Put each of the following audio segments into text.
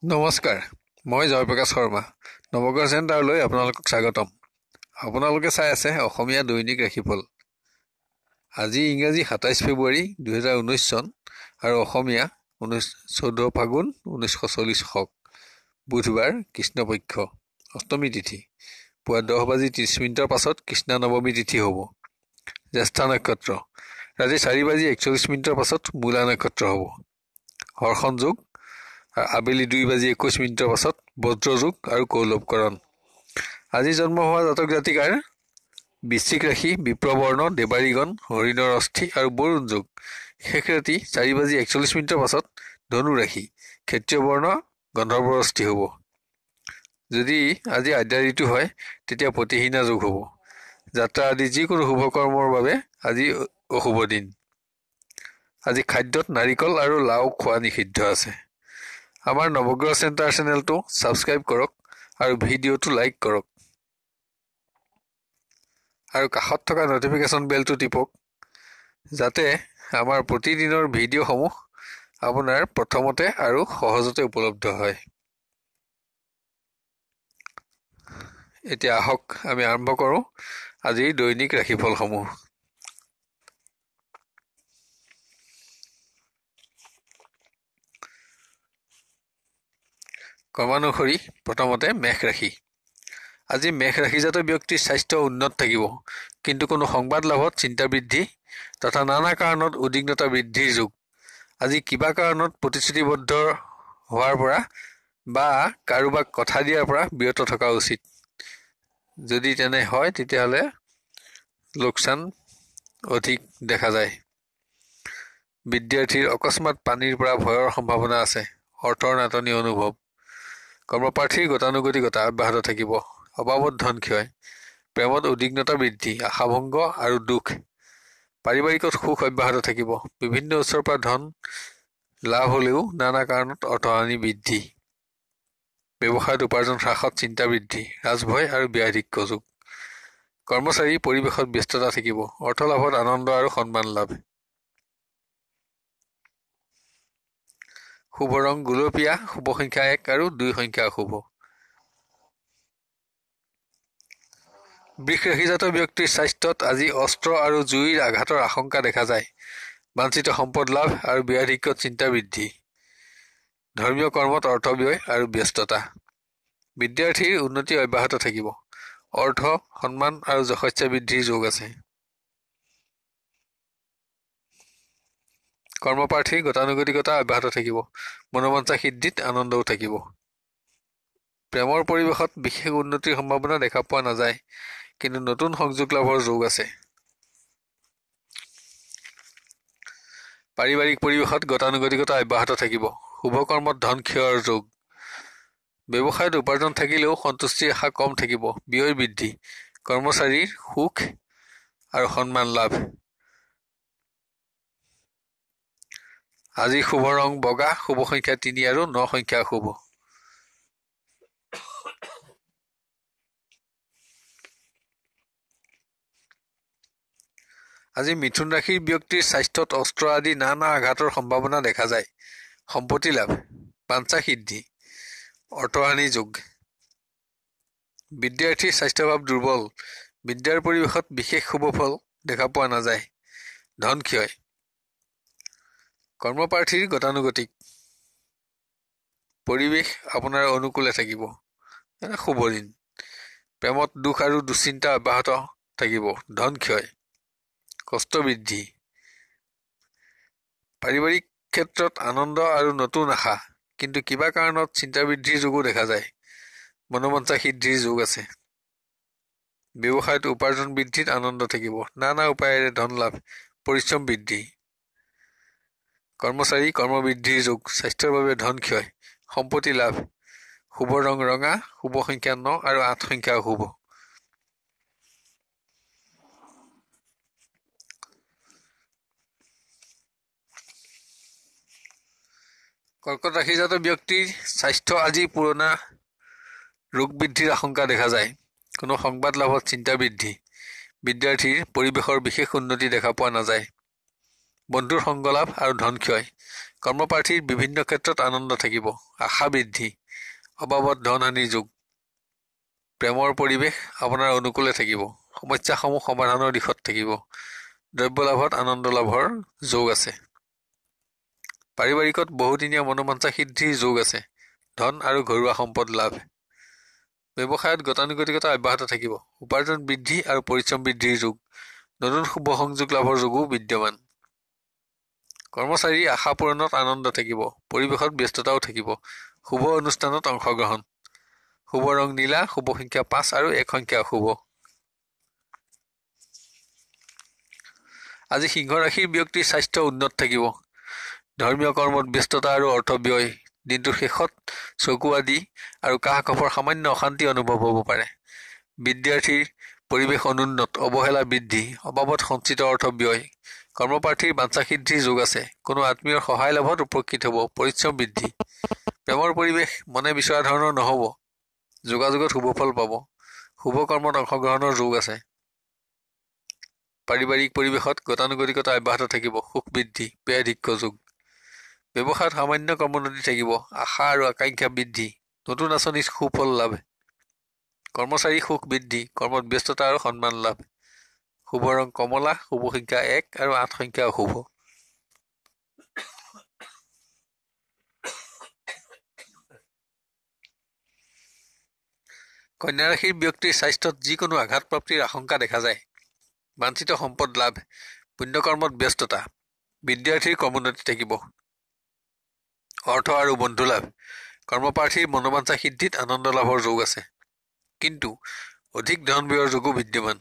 নমস্কাৰ, মই জয়প্ৰকাশ শৰ্মা। নৱগ্ৰহ চেণ্টাৰলৈ আপোনালোকক স্বাগতম। আপোনালোকে চাই আছে অসমীয়া দৈনিক ৰাশিফল। আজি ইংৰাজী ২৭ ফেব্ৰুৱাৰী ২০১৯ চন আৰু অসমীয়া 14 ফাগুন ১৯৪০ শক। বুধবাৰ, কৃষ্ণপক্ষ, অষ্টমী তিথি। পুৱা 10:30 পাছত কৃষ্ণা নৱমী তিথি হ'ব। জ্যেষ্ঠা নক্ষত্ৰ ৰাতি 4:41 পাছত মূলা নক্ষত্ৰ হ'ব। হৰ্ষণ যোগ আবেলি 2:21 পাছত বজ্ৰযোগ আৰু কৌলৱকৰণ। আজি জন্ম হোৱা জাতক জাতিকাৰ বৃশ্চিক ৰাশি, বিপ্ৰবৰ্ণ, দেৱাৰীগণ, হৰিণৰ অস্থি আৰু বৰুণ যোগ। শেষ ৰাতি 4:41 পাছত ধনু ৰাশি, ক্ষত্ৰিয় বৰ্ণ, গন্ধৰ্বৰ অস্থি হ'ব। যদি আজি আদ্যা ঋতু হয় তেতিয়া প্ৰতিহীনা যোগ হ'ব। যাত্ৰা আদি যিকোনো শুভ কৰ্মৰ বাবে আজি অশুভ দিন। আজি খাদ্যত নাৰিকল আৰু লাও খোৱা নিষিদ্ধ আছে। আমাৰ নৱগ্ৰহ চেণ্টাৰ চেনেলটো ছাবস্ক্ৰাইব কৰক আৰু ভিডিঅ'টো লাইক কৰক আৰু কাষত থকা নটিফিকেশ্যন বেলটো টিপক যাতে আমাৰ প্ৰতিদিনৰ ভিডিঅ'সমূহ আপোনাৰ প্ৰথমতে আৰু সহজতে উপলব্ধ হয়। এতিয়া আহক আমি আৰম্ভ কৰোঁ আজিৰ দৈনিক ৰাশিফলসমূহ। ক্ৰমানুসৰি প্ৰথমতে মেষ ৰাশি। আজি মেষ ৰাশিজাত ব্যক্তিৰ স্বাস্থ্য উন্নত থাকিব, কিন্তু কোনো সংবাদ লাভত চিন্তা বৃদ্ধি তথা নানা কাৰণত উদ্বিগ্নতা বৃদ্ধিৰ যোগ। আজি কিবা কাৰণত প্ৰতিশ্ৰুতিবদ্ধ হোৱাৰ পৰা বা কাৰোবাক কথা দিয়াৰ পৰা বিৰত থকা উচিত। যদি তেনে হয় তেতিয়াহ'লে লোকচান অধিক দেখা যায়। বিদ্যাৰ্থীৰ অকস্মাত পানীৰ পৰা ভয়ৰ সম্ভাৱনা আছে। অৰ্থৰ নাটনি অনুভৱ। কৰ্মপ্ৰাৰ্থীৰ গতানুগতিকতা অব্যাহত থাকিব। অবাবত ধন ক্ষয়। প্ৰেমত উদ্বিগ্নতা বৃদ্ধি, আশাভংগ আৰু দুখ। পাৰিবাৰিকত সুখ অব্যাহত থাকিব। বিভিন্ন উৎসৰ পৰা ধন লাভ হ'লেও নানা কাৰণত অৰ্থহানি বৃদ্ধি। ব্যৱসায়ত উপাৰ্জন হ্ৰাসত চিন্তা বৃদ্ধি, ৰাজভয় আৰু ব্যাধিক্য যোগ। কৰ্মচাৰী পৰিৱেশত ব্যস্ততা থাকিব। অৰ্থ লাভত আনন্দ আৰু সন্মান লাভ। শুভ ৰং গুলপীয়া, শুভ সংখ্যা 1 আৰু 2 সংখ্যা অশুভ। বৃষ ৰাশিজাত ব্যক্তিৰ স্বাস্থ্যত আজি অস্ত্ৰ আৰু জুইৰ আঘাতৰ আশংকা দেখা যায়। বাঞ্ছিত সম্পদ লাভ আৰু ব্যাধিক্যত চিন্তা বৃদ্ধি। ধৰ্মীয় কৰ্মত অৰ্থ ব্যয় আৰু ব্যস্ততা। বিদ্যাৰ্থীৰ উন্নতি অব্যাহত থাকিব। অৰ্থ, সন্মান আৰু যশস্যা বৃদ্ধিৰ যোগ আছে। কৰ্মপ্ৰাৰ্থীৰ গতানুগতিকতা অব্যাহত থাকিব। মনোবাঞ্ছা সিদ্ধিত আনন্দও থাকিব। প্ৰেমৰ পৰিৱেশত বিশেষ উন্নতিৰ সম্ভাৱনা দেখা পোৱা নাযায়, কিন্তু নতুন সংযোগ লাভৰ যোগ আছে। পাৰিবাৰিক পৰিৱেশত গতানুগতিকতা অব্যাহত থাকিব। শুভ কৰ্মত ধন ক্ষয়ৰ যোগ। ব্যৱসায়ত উপাৰ্জন থাকিলেও সন্তুষ্টিৰ আশা কম থাকিব। ব্যয় বৃদ্ধি। কৰ্মচাৰীৰ সুখ আৰু সন্মান লাভ। আজি শুভ ৰং বগা, শুভ সংখ্যা 3 আৰু 9 সংখ্যা অশুভ। আজি মিথুন ৰাশিৰ ব্যক্তিৰ স্বাস্থ্যত অস্ত্ৰ আদি নানা আঘাতৰ সম্ভাৱনা দেখা যায়। সম্পত্তি লাভ, বাঞ্ছা সিদ্ধি, অৰ্থহানি যোগ। বিদ্যাৰ্থীৰ স্বাস্থ্যভাৱ দুৰ্বল। বিদ্যাৰ পৰিৱেশত বিশেষ শুভ ফল দেখা পোৱা নাযায়। ধন ক্ষয়। কৰ্মপ্ৰাৰ্থীৰ গতানুগতিক পৰিৱেশ আপোনাৰ অনুকূলে থাকিব। শুভ দিন। প্ৰেমত দুখ আৰু দুশ্চিন্তা অব্যাহত থাকিব। ধন ক্ষয়, কষ্ট বৃদ্ধি। পাৰিবাৰিক ক্ষেত্ৰত আনন্দ আৰু নতুন আশা, কিন্তু কিবা কাৰণত চিন্তা বৃদ্ধিৰ যোগো দেখা যায়। মনোবাঞ্ছা সিদ্ধিৰ যোগ আছে। ব্যৱসায়ত উপাৰ্জন বৃদ্ধিত আনন্দ থাকিব। নানা উপায়েৰে ধন লাভ, পৰিশ্ৰম বৃদ্ধি। কৰ্মচাৰী কৰ্মবৃদ্ধিৰ যোগ। স্বাস্থ্যৰ বাবে ধন ক্ষয়, সম্পত্তি লাভ। শুভ ৰং ৰঙা, শুভ সংখ্যা 9 আৰু 8 সংখ্যা অশুভ। কৰ্কট ৰাশিজাত ব্যক্তিৰ স্বাস্থ্য আজি পুৰণা ৰোগ বৃদ্ধিৰ আশংকা দেখা যায়। কোনো সংবাদ লাভত চিন্তা বৃদ্ধি। বিদ্যাৰ্থীৰ পৰিৱেশৰ বিশেষ উন্নতি দেখা পোৱা নাযায়। বন্ধুৰ সংগ লাভ আৰু ধন ক্ষয়। কৰ্মপ্ৰাৰ্থীৰ বিভিন্ন ক্ষেত্ৰত আনন্দ থাকিব। আশা বৃদ্ধি। অবাবত ধনহানিৰ যোগ। প্ৰেমৰ পৰিৱেশ আপোনাৰ অনুকূলে থাকিব। সমস্যাসমূহ সমাধানৰ দিশত থাকিব। দ্ৰব্য লাভত আনন্দ লাভৰ যোগ আছে। পাৰিবাৰিকত বহুদিনীয়া মনোবাঞ্ছা সিদ্ধিৰ যোগ আছে। ধন আৰু ঘৰুৱা সম্পদ লাভ। ব্যৱসায়ত গতানুগতিকতা অব্যাহত থাকিব। উপাৰ্জন বৃদ্ধি আৰু পৰিশ্ৰম বৃদ্ধিৰ যোগ। নতুন শুভ সংযোগ লাভৰ যোগো বিদ্যমান। কৰ্মচাৰীৰ আশা পূৰণত আনন্দ থাকিব। পৰিৱেশত ব্যস্ততাও থাকিব। শুভ অনুষ্ঠানত অংশগ্ৰহণ। শুভ ৰং নীলা, শুভ সংখ্যা 5 আৰু 1 সংখ্যা অশুভ। আজি সিংহ ৰাশিৰ ব্যক্তিৰ স্বাস্থ্য উন্নত থাকিব। ধৰ্মীয় কৰ্মত ব্যস্ততা আৰু অৰ্থ ব্যয়। দিনটোৰ শেষত চকু আদি আৰু কাহ কফৰ সামান্য অশান্তি অনুভৱ হ'ব পাৰে। বিদ্যাৰ্থীৰ পৰিৱেশ অনুন্নত, অৱহেলা বৃদ্ধি, অবাবত সঞ্চিত অৰ্থ ব্যয়। কৰ্মপ্ৰাৰ্থীৰ বাঞ্ছা সিদ্ধিৰ যোগ আছে। কোনো আত্মীয়ৰ সহায় লাভত উপকৃত হ'ব। পৰিশ্ৰম বৃদ্ধি। প্ৰেমৰ পৰিৱেশ মনে বিচৰা ধৰণৰ নহ'ব। যোগাযোগত শুভ ফল পাব। শুভ কৰ্মত অংশগ্ৰহণৰ যোগ আছে। পাৰিবাৰিক পৰিৱেশত গতানুগতিকতা অব্যাহত থাকিব। সুখ বৃদ্ধি, ব্যয়াধিক্য যোগ। ব্যৱসায়ত সামান্য কৰ্মোন্নতি থাকিব। আশা আৰু আকাংক্ষা বৃদ্ধি। নতুন আঁচনিত সুফল লাভ। কৰ্মচাৰী সুখ বৃদ্ধি। কৰ্মত ব্যস্ততা আৰু সন্মান লাভ। শুভ ৰং কমলা, শুভ সংখ্যা 1 আৰু 8 সংখ্যা অশুভ। কন্যা ৰাশিৰ ব্যক্তিৰ স্বাস্থ্যত যিকোনো আঘাতপ্ৰাপ্তিৰ আশংকা দেখা যায়। বাঞ্ছিত সম্পদ লাভ। পুণ্যকৰ্মত ব্যস্ততা। বিদ্যাৰ্থীৰ কৰ্মোন্নতি থাকিব। অৰ্থ আৰু বন্ধু লাভ। কৰ্মপ্ৰাৰ্থীৰ মনোবাঞ্ছা সিদ্ধিত আনন্দ লাভৰ যোগ আছে। কিন্তু অধিক ধন ব্যয়ৰ যোগো বিদ্যমান।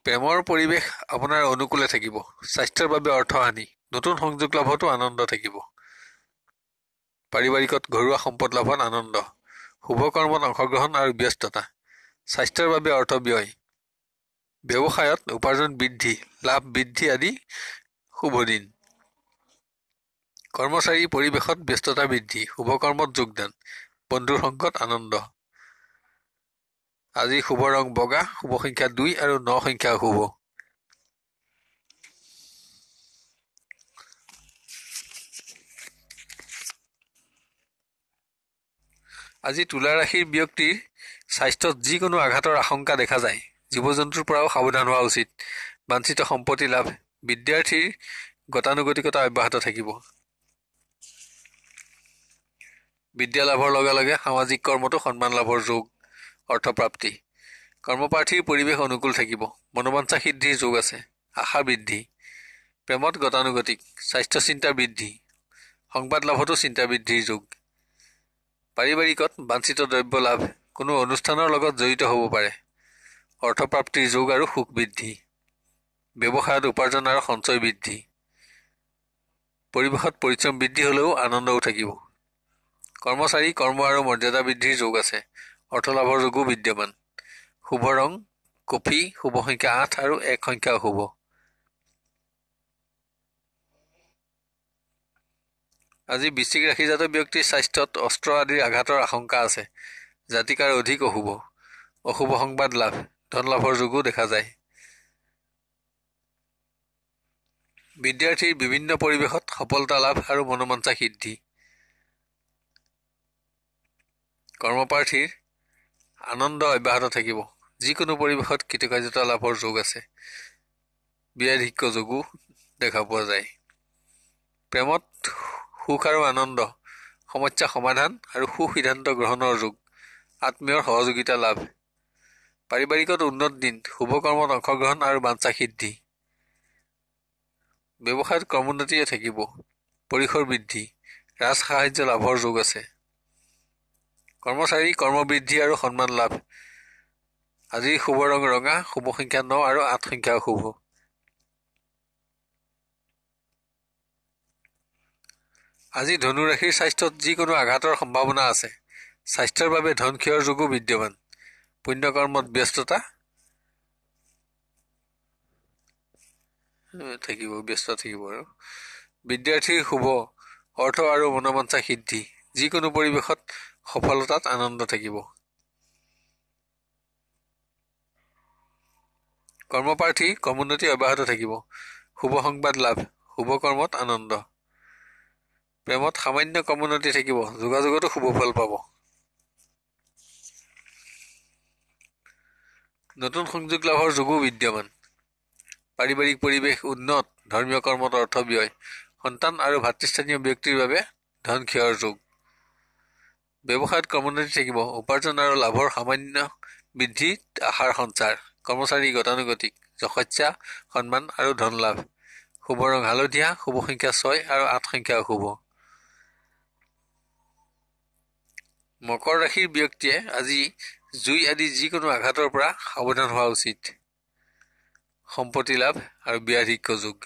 প্ৰেমৰ পৰিৱেশ আপোনাৰ অনুকূলে থাকিব। স্বাস্থ্যৰ বাবে অৰ্থহানি। নতুন সংযোগ লাভতো আনন্দ থাকিব। পাৰিবাৰিকত ঘৰুৱা সম্পদ লাভত আনন্দ। শুভ কৰ্মত অংশগ্ৰহণ আৰু ব্যস্ততা। স্বাস্থ্যৰ বাবে অৰ্থ ব্যয়। ব্যৱসায়ত উপাৰ্জন বৃদ্ধি, লাভ বৃদ্ধি আদি শুভ দিন। কৰ্মচাৰী পৰিৱেশত ব্যস্ততা বৃদ্ধি। শুভ কৰ্মত যোগদান। বন্ধুৰ সংগত আনন্দ। আজি শুভ ৰং বগা, শুভ সংখ্যা 2 আৰু 9 সংখ্যা অশুভ। আজি তুলা ৰাশিৰ ব্যক্তিৰ স্বাস্থ্যত যিকোনো আঘাতৰ আশংকা দেখা যায়। জীৱ জন্তুৰ পৰাও সাৱধান হোৱা উচিত। বাঞ্ছিত সম্পত্তি লাভ। বিদ্যাৰ্থীৰ গতানুগতিকতা অব্যাহত থাকিব। বিদ্যা লাভৰ লগে লগে সামাজিক কৰ্মতো সন্মান লাভৰ যোগ। অৰ্থপ্ৰাপ্তি। কৰ্মপ্ৰাৰ্থীৰ পৰিৱেশ অনুকূল থাকিব। মনোবাঞ্ছা সিদ্ধিৰ যোগ আছে। আশা বৃদ্ধি। প্ৰেমত গতানুগতিক। স্বাস্থ্য চিন্তা বৃদ্ধি। সংবাদ লাভতো চিন্তা বৃদ্ধিৰ যোগ। পাৰিবাৰিকত বাঞ্ছিত দ্ৰব্য লাভ। কোনো অনুষ্ঠানৰ লগত জড়িত হ'ব পাৰে। অৰ্থপ্ৰাপ্তিৰ যোগ আৰু সুখ বৃদ্ধি। ব্যৱসায়ত উপাৰ্জন আৰু সঞ্চয় বৃদ্ধি। পৰিৱেশত পৰিশ্ৰম বৃদ্ধি হ'লেও আনন্দও থাকিব। কৰ্মচাৰী কৰ্ম আৰু মৰ্যাদা বৃদ্ধিৰ যোগ আছে। অৰ্থ লাভৰ যোগো বিদ্যমান। শুভ ৰং কফি, শুভ সংখ্যা 8 আৰু 1 সংখ্যা অশুভ। আজি বৃশ্চিক ৰাশিজাত ব্যক্তিৰ স্বাস্থ্যত অস্ত্ৰ আদিৰ আঘাতৰ আশংকা আছে। জাতিকাৰ অধিক অশুভ। অশুভ সংবাদ লাভ। ধন লাভৰ যোগো দেখা যায়। বিদ্যাৰ্থীৰ বিভিন্ন পৰিৱেশত সফলতা লাভ আৰু মনোবাঞ্ছা সিদ্ধি। কৰ্মপ্ৰাৰ্থীৰ আনন্দ অব্যাহত থাকিব। যিকোনো পৰিৱেশত কৃতকাৰ্যতা লাভৰ যোগ আছে। ব্যয়াধিক্য যোগো দেখা পোৱা যায়। প্ৰেমত সুখ আৰু আনন্দ, সমস্যা সমাধান আৰু সুসিদ্ধান্ত গ্ৰহণৰ যোগ। আত্মীয়ৰ সহযোগিতা লাভ। পাৰিবাৰিকত উন্নত দিন। শুভ কৰ্মত অংশগ্ৰহণ আৰু বাঞ্ছা সিদ্ধি। ব্যৱসায়ত কৰ্মোন্নতিয়ে থাকিব। পৰিসৰ বৃদ্ধি। ৰাজ সাহায্য লাভৰ যোগ আছে। কৰ্মচাৰী কৰ্মবৃদ্ধি আৰু সন্মান লাভ। আজিৰ শুভ ৰং ৰঙা, শুভ সংখ্যা 9 আৰু 8 সংখ্যা অশুভ। আজি ধনু ৰাশিৰ স্বাস্থ্যত যিকোনো আঘাতৰ সম্ভাৱনা আছে। স্বাস্থ্যৰ বাবে ধন ক্ষয়ৰ যোগো বিদ্যমান। পুণ্যকৰ্মত ব্যস্ত থাকিব আৰু বিদ্যাৰ্থীৰ শুভ অৰ্থ আৰু মনোবাঞ্ছা সিদ্ধি। যিকোনো পৰিৱেশত সফলতাত আনন্দ থাকিব। কৰ্মপ্ৰাৰ্থী কৰ্মোন্নতি অব্যাহত থাকিব। শুভ সংবাদ লাভ, শুভ কৰ্মত আনন্দ। প্ৰেমত সামান্য কৰ্মোন্নতি থাকিব, যোগাযোগতো শুভ ফল পাব। নতুন সংযোগ লাভৰ যোগো বিদ্যমান। পাৰিবাৰিক পৰিৱেশ উন্নত, ধৰ্মীয় কৰ্মত অৰ্থ ব্যয়, সন্তান আৰু ভাতৃস্থানীয় ব্যক্তিৰ বাবে ধন ক্ষয়ৰ যোগ। ব্যৱসায়ত কৰ্মোন্নতি থাকিব, উপাৰ্জন আৰু লাভৰ সামান্য বৃদ্ধি, আশাৰ সঞ্চাৰ। কৰ্মচাৰী গতানুগতিক, যশস্যা, সন্মান আৰু ধন লাভ। শুভ ৰং হালধীয়া, শুভ সংখ্যা 6 আৰু 8 সংখ্যা অশুভ। মকৰ ৰাশিৰ ব্যক্তিয়ে আজি জুই আদি যিকোনো আঘাতৰ পৰা সাৱধান হোৱা উচিত। সম্পত্তি লাভ আৰু ব্যাধিক্য যোগ।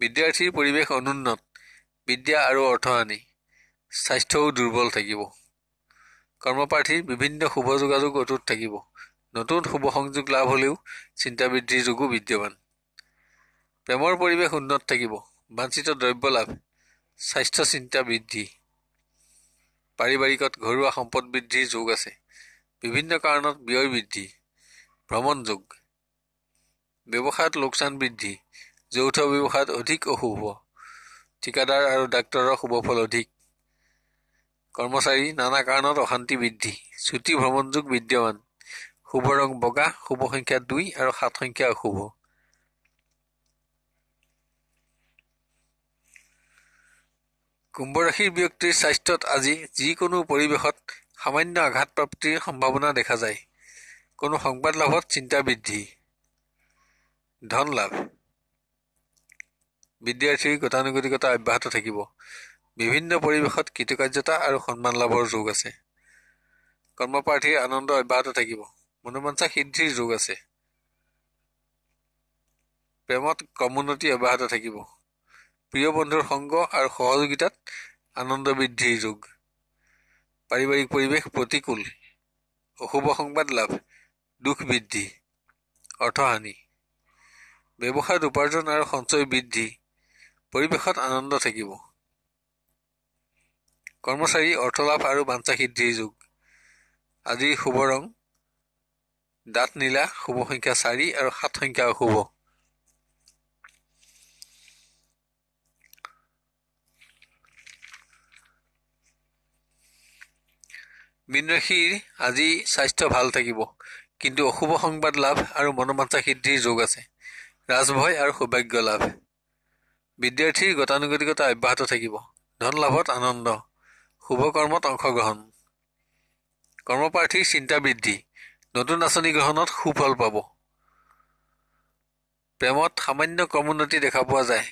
বিদ্যাৰ্থীৰ পৰিৱেশ অনুন্নত, বিদ্যা আৰু অৰ্থহানি, স্বাস্থ্যও দুৰ্বল থাকিব। কৰ্মপ্ৰাৰ্থীৰ বিভিন্ন শুভ যোগাযোগ অটুট থাকিব। নতুন শুভ সংযোগ লাভ হলেও চিন্তা বৃদ্ধিৰ যোগো বিদ্যমান। প্ৰেমৰ পৰিৱেশ উন্নত থাকিব, বাঞ্ছিত দ্ৰব্য লাভ, স্বাস্থ্য চিন্তা বৃদ্ধি। পাৰিবাৰিকত ঘৰুৱা সম্পদ বৃদ্ধিৰ যোগ আছে। বিভিন্ন কাৰণত ব্যয় বৃদ্ধি, ভ্ৰমণ যোগ। ব্যৱসায়ত লোকচান বৃদ্ধি, যৌথ ব্যৱসায়ত অধিক অশুভ। ঠিকাদাৰ আৰু ডাক্তৰৰ শুভফল অধিক। কৰ্মচাৰী নানা কাৰণত অশান্তি বৃদ্ধি, ছুটি ভ্ৰমণ যোগ বিদ্যমান। শুভ ৰং বগা, শুভ সংখ্যা 2 আৰু 7 সংখ্যা অশুভ। কুম্ভ ৰাশিৰ ব্যক্তিৰ স্বাস্থ্যত আজি যিকোনো পৰিৱেশত সামান্য আঘাত প্ৰাপ্তিৰ সম্ভাৱনা দেখা যায়। কোনো সংবাদ লাভত চিন্তা বৃদ্ধি, ধন লাভ। বিদ্যাৰ্থীৰ গতানুগতিকতা অব্যাহত থাকিব। বিভিন্ন পৰিৱেশত কৃতকাৰ্যতা আৰু সন্মান লাভৰ যোগ আছে। কৰ্মপ্ৰাৰ্থীৰ আনন্দ অব্যাহত থাকিব, মনোবাঞ্ছা সিদ্ধিৰ যোগ আছে। প্ৰেমত কৰ্মোন্নতি অব্যাহত থাকিব। প্ৰিয় বন্ধুৰ সংগ আৰু সহযোগিতাত আনন্দ বৃদ্ধিৰ যোগ। পাৰিবাৰিক পৰিৱেশ প্ৰতিকূল, অশুভ সংবাদ লাভ, দুখ বৃদ্ধি, অৰ্থহানি। ব্যৱসায়ত উপাৰ্জন আৰু সঞ্চয় বৃদ্ধি, পৰিৱেশত আনন্দ থাকিব। কৰ্মচাৰী অৰ্থলাভ আৰু বাঞ্ছা সিদ্ধিৰ যোগ। আজিৰ শুভ ৰং ডাঠ নীলা, শুভ সংখ্যা 4 আৰু 7 সংখ্যা অশুভ। মীন ৰাশিৰ আজি স্বাস্থ্য ভাল থাকিব, কিন্তু অশুভ সংবাদ লাভ আৰু মনোবাঞ্ছা সিদ্ধিৰ যোগ আছে। ৰাজভয় আৰু সৌভাগ্য লাভ। বিদ্যাৰ্থীৰ গতানুগতিকতা অব্যাহত থাকিব। ধন লাভত আনন্দ, শুভ কৰ্মত অংশগ্ৰহণ। কৰ্মপ্ৰাৰ্থীৰ চিন্তা বৃদ্ধি, নতুন আঁচনি গ্ৰহণত সুফল পাব। প্ৰেমত সামান্য কৰ্মোন্নতি দেখা পোৱা যায়,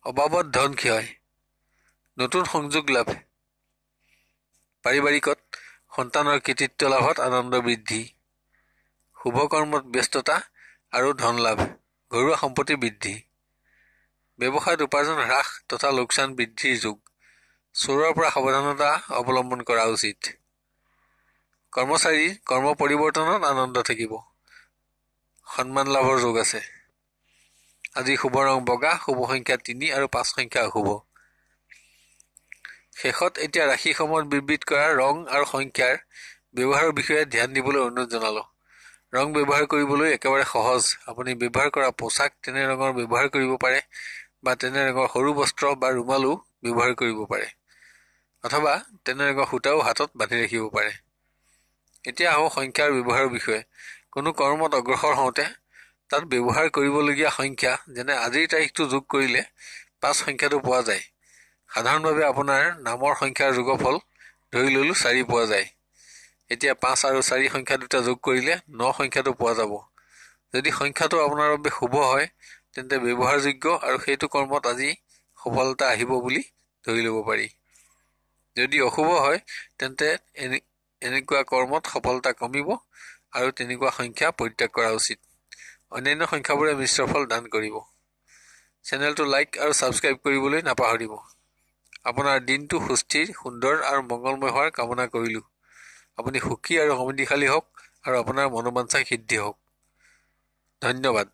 অবাবত ধন ক্ষয়, নতুন সংযোগ লাভ। পাৰিবাৰিকত সন্তানৰ কৃতিত্ব লাভত আনন্দ বৃদ্ধি, শুভ কৰ্মত ব্যস্ততা আৰু ধন লাভ, ঘৰুৱা সম্পত্তি বৃদ্ধি। ব্যৱসায়ত উপাৰ্জন হ্ৰাস তথা লোকচান বৃদ্ধিৰ যোগ। চোৰৰ পৰা সাৱধানতা অৱলম্বন কৰা উচিত। কৰ্মচাৰীৰ কৰ্ম পৰিৱৰ্তনত আনন্দ থাকিব, সন্মান লাভৰ যোগ আছে। আজি শুভ ৰং বগা, শুভ সংখ্যা 3 আৰু 5 সংখ্যা অশুভ। শেষত এতিয়া ৰাশিসমূহত বিবৃত কৰা ৰং আৰু সংখ্যাৰ ব্যৱহাৰৰ বিষয়ে ধ্যান দিবলৈ অনুৰোধ জনালো। ৰং ব্যৱহাৰ কৰিবলৈ একেবাৰে সহজ। আপুনি ব্যৱহাৰ কৰা পোছাক তেনে ৰঙৰ ব্যৱহাৰ কৰিব পাৰে, বা তেনে ৰঙৰ সৰু বস্ত্ৰ বা ৰুমালো ব্যৱহাৰ কৰিব পাৰে, অথবা তেনে ৰঙৰ সূতাও হাতত বান্ধি ৰাখিব পাৰে। এতিয়া আহোঁ সংখ্যাৰ ব্যৱহাৰৰ বিষয়ে। কোনো কৰ্মত অগ্ৰসৰ হওঁতে তাত ব্যৱহাৰ কৰিবলগীয়া সংখ্যা, যেনে আজিৰ তাৰিখটো যোগ কৰিলে 5 সংখ্যাটো পোৱা যায়। সাধাৰণভাৱে আপোনাৰ নামৰ সংখ্যাৰ যোগফল ধৰি ললো 4 পোৱা যায়। এতিয়া 5 আৰু 4 সংখ্যা দুটা যোগ কৰিলে 9 সংখ্যাটো পোৱা যাব। যদি সংখ্যাটো আপোনাৰ বাবে শুভ হয়, তেন্তে ব্যৱহাৰযোগ্য আৰু সেইটো কৰ্মত আজি সফলতা আহিব বুলি ধৰি ল'ব পাৰি। যদি অশুভ হয়, তেন্তে এনেকুৱা কৰ্মত সফলতা কমিব আৰু তেনেকুৱা সংখ্যা পৰিত্যাগ কৰা উচিত। অন্যান্য সংখ্যাবোৰে মিশ্ৰ ফল দান কৰিব। চেনেলটো লাইক আৰু ছাবস্ক্ৰাইব কৰিবলৈ নাপাহৰিব। আপোনাৰ দিনটো সুস্থিৰ, সুন্দৰ আৰু মংগলময় হোৱাৰ কামনা কৰিলোঁ। আপুনি সুখী আৰু সমৃদ্ধিশালী হওক আৰু আপোনাৰ মনোবাঞ্ছা সিদ্ধি হওক। ধন্যবাদ।